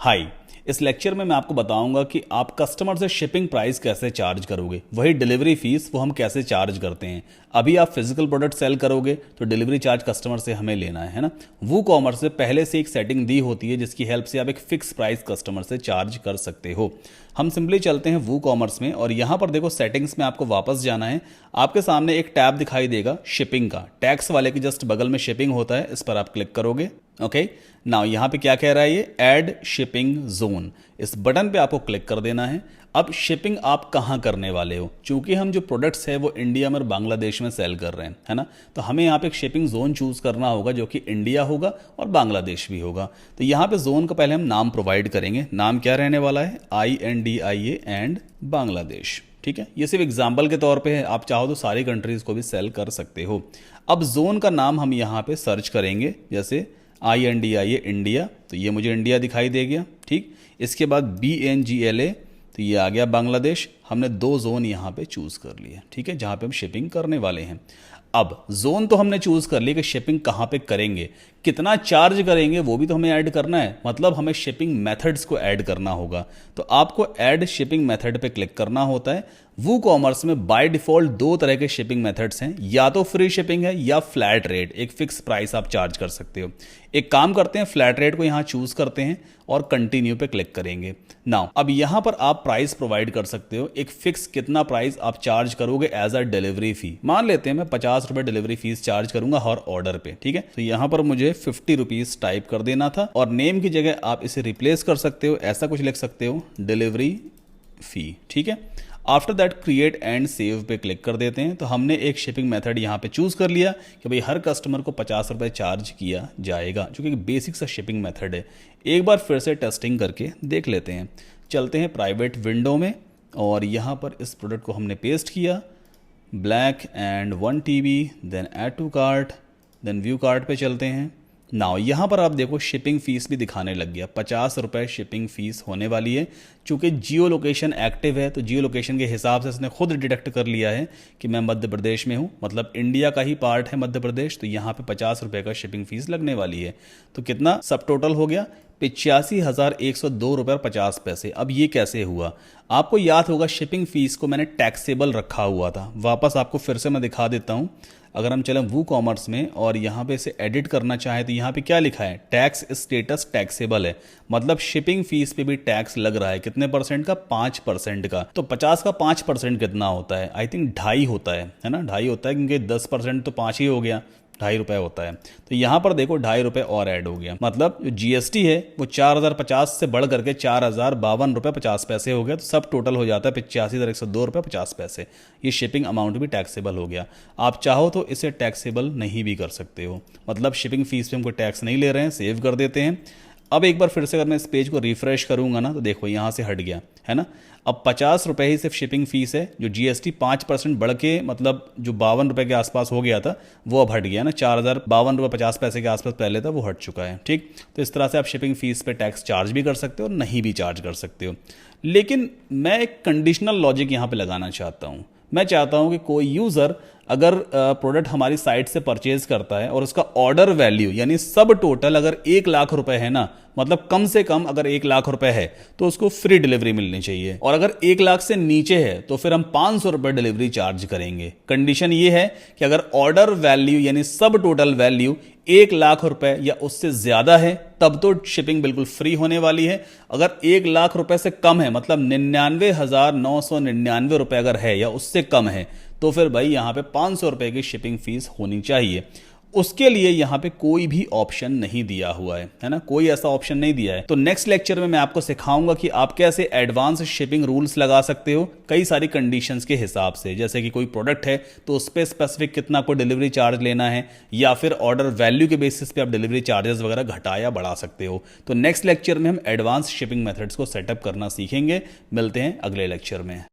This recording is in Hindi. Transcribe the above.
हाय, इस लेक्चर में मैं आपको बताऊंगा कि आप कस्टमर से शिपिंग प्राइस कैसे चार्ज करोगे, वही डिलीवरी फीस वो हम कैसे चार्ज करते हैं। अभी आप फिजिकल प्रोडक्ट सेल करोगे तो डिलीवरी चार्ज कस्टमर से हमें लेना है ना। वो कॉमर्स से पहले से एक सेटिंग दी होती है जिसकी हेल्प से आप एक फिक्स प्राइस कस्टमर से चार्ज कर सकते हो। हम सिंपली चलते हैं वो कॉमर्स में और यहाँ पर देखो सेटिंग्स में आपको वापस जाना है। आपके सामने एक टैब दिखाई देगा शिपिंग का, टैक्स वाले के जस्ट बगल में शिपिंग होता है, इस पर आप क्लिक करोगे। ओके, नाउ यहाँ पे क्या कह रहा है ये, ऐड शिपिंग जोन, इस बटन पे आपको क्लिक कर देना है। अब शिपिंग आप कहाँ करने वाले हो, चूंकि हम जो प्रोडक्ट्स है वो इंडिया में और बांग्लादेश में सेल कर रहे हैं, है ना, तो हमें यहाँ पे एक शिपिंग जोन चूज करना होगा जो कि इंडिया होगा और बांग्लादेश भी होगा। तो यहाँ पे जोन का पहले हम नाम प्रोवाइड करेंगे। नाम क्या रहने वाला है, INDIA एंड बांग्लादेश। ठीक है, ये सिर्फ एग्जाम्पल के तौर पे है, आप चाहो तो सारी कंट्रीज को भी सेल कर सकते हो। अब जोन का नाम हम यहाँ पे सर्च करेंगे, जैसे INDIA इंडिया, तो ये मुझे इंडिया दिखाई दे गया। ठीक, इसके बाद BNGLA, तो ये आ गया बांग्लादेश। हमने दो जोन यहाँ पे चूज कर लिए, ठीक है, जहाँ पे हम शिपिंग करने वाले हैं। अब जोन तो हमने चूज कर लिया कि शिपिंग कहाँ पे करेंगे, कितना चार्ज करेंगे वो भी तो हमें ऐड करना है, मतलब हमें शिपिंग मेथड्स को ऐड करना होगा। तो आपको ऐड शिपिंग मेथड पे क्लिक करना होता है। वो कॉमर्स में बाय डिफॉल्ट दो तरह के शिपिंग मेथड्स हैं, या तो फ्री शिपिंग है या फ्लैट रेट, एक फिक्स प्राइस आप चार्ज कर सकते हो। एक काम करते हैं, फ्लैट रेट को यहाँ चूज करते हैं और कंटिन्यू पे क्लिक करेंगे। नाउ अब यहाँ पर आप प्राइस प्रोवाइड कर सकते हो, एक फिक्स कितना प्राइस आप चार्ज करोगे एज अ डिलीवरी फी। मान लेते हैं मैं 50 रुपए डिलीवरी फीस चार्ज करूंगा हर ऑर्डर पे। ठीक है, तो यहाँ पर मुझे 50 रुपीज टाइप कर देना था और नेम की जगह आप इसे रिप्लेस कर सकते हो, ऐसा कुछ लिख सकते हो, डिलीवरी फी। ठीक है, after that create and save पे क्लिक कर देते हैं। तो हमने एक शिपिंग मेथड यहाँ पे चूज कर लिया कि भाई हर कस्टमर को 50 रुपए चार्ज किया जाएगा, जो कि बेसिक सा शिपिंग मेथड है। एक बार फिर से टेस्टिंग करके देख लेते हैं। चलते हैं प्राइवेट विंडो में और यहाँ पर इस प्रोडक्ट को हमने पेस्ट किया, black and 1 TB, then add to cart, then view cart पे चलते हैं। नाउ यहाँ पर आप देखो शिपिंग फीस भी दिखाने लग गया, 50 रुपए शिपिंग फीस होने वाली है। चूंकि जियो लोकेशन एक्टिव है तो जियो लोकेशन के हिसाब से इसने खुद डिटेक्ट कर लिया है कि मैं मध्य प्रदेश में हूँ, मतलब इंडिया का ही पार्ट है मध्य प्रदेश, तो यहाँ पे 50 रुपए का शिपिंग फीस लगने वाली है। तो कितना सब टोटल हो गया, 85,102 रुपये और 50 पैसे। अब ये कैसे हुआ, आपको याद होगा शिपिंग फीस को मैंने टैक्सेबल रखा हुआ था। वापस आपको फिर से मैं दिखा देता हूँ। अगर हम चलें वो कॉमर्स में और यहाँ पे इसे एडिट करना चाहें तो यहाँ पे क्या लिखा है, टैक्स स्टेटस टैक्सेबल है, मतलब शिपिंग फीस पे भी टैक्स लग रहा है। कितने परसेंट का, 5% का। तो 50 का 5% कितना होता है, आई थिंक 2.5 होता है ना, 2.5 होता है, क्योंकि 10% तो 5 ही हो गया, 2.5 रुपये होता है। तो यहाँ पर देखो 2.5 रुपये और ऐड हो गया, मतलब जो GST है वो 4,050 से बढ़ करके 4,052 रुपये 50 पैसे हो गया। तो सब टोटल हो जाता है 85,102 रुपये 50 पैसे। ये शिपिंग अमाउंट भी टैक्सेबल हो गया। आप चाहो तो इसे टैक्सेबल नहीं भी कर सकते हो, मतलब शिपिंग फीस पे हमको टैक्स नहीं ले रहे हैं, सेव कर देते हैं। अब एक बार फिर से अगर मैं इस पेज को रिफ्रेश करूंगा ना तो देखो यहाँ से हट गया है ना। अब 50 रुपये ही सिर्फ शिपिंग फीस है, जो GST 5% बढ़ के मतलब जो 52 रुपये के आसपास हो गया था वो अब हट गया ना, 4,052 रुपये 50 पैसे के आसपास पहले था, वो हट चुका है। ठीक, तो इस तरह से आप शिपिंग फीस पे टैक्स चार्ज भी कर सकते हो और नहीं भी चार्ज कर सकते हो। लेकिन मैं एक कंडीशनल लॉजिक यहाँ पे लगाना चाहता हूँ। मैं चाहता हूँ कि कोई यूज़र अगर प्रोडक्ट हमारी साइट से परचेज करता है और उसका ऑर्डर वैल्यू यानी सब टोटल अगर 1 लाख रुपए है ना, मतलब कम से कम अगर 1 लाख रुपए है तो उसको फ्री डिलीवरी मिलनी चाहिए, और अगर 1 लाख से नीचे है तो फिर हम 500 रुपए डिलीवरी चार्ज करेंगे। कंडीशन ये है कि अगर ऑर्डर वैल्यू यानी सब टोटल वैल्यू 1 लाख रुपए या उससे ज्यादा है तब तो शिपिंग बिल्कुल फ्री होने वाली है। अगर 1 लाख रुपए से कम है, मतलब 99,999 रुपए अगर है या उससे कम है, तो फिर भाई यहाँ पे 500 रुपए की शिपिंग फीस होनी चाहिए। उसके लिए यहाँ पे कोई भी ऑप्शन नहीं दिया हुआ है ना, कोई ऐसा ऑप्शन नहीं दिया है। तो नेक्स्ट लेक्चर में मैं आपको सिखाऊंगा कि आप कैसे एडवांस शिपिंग रूल्स लगा सकते हो कई सारी कंडीशंस के हिसाब से, जैसे कि कोई प्रोडक्ट है तो उस पर स्पेसिफिक कितना को डिलीवरी चार्ज लेना है, या फिर ऑर्डर वैल्यू के बेसिस पे आप डिलीवरी चार्जेस वगैरह घटा या बढ़ा सकते हो। तो नेक्स्ट लेक्चर में हम एडवांस शिपिंग मेथड्स को सेटअप करना सीखेंगे। मिलते हैं अगले लेक्चर में।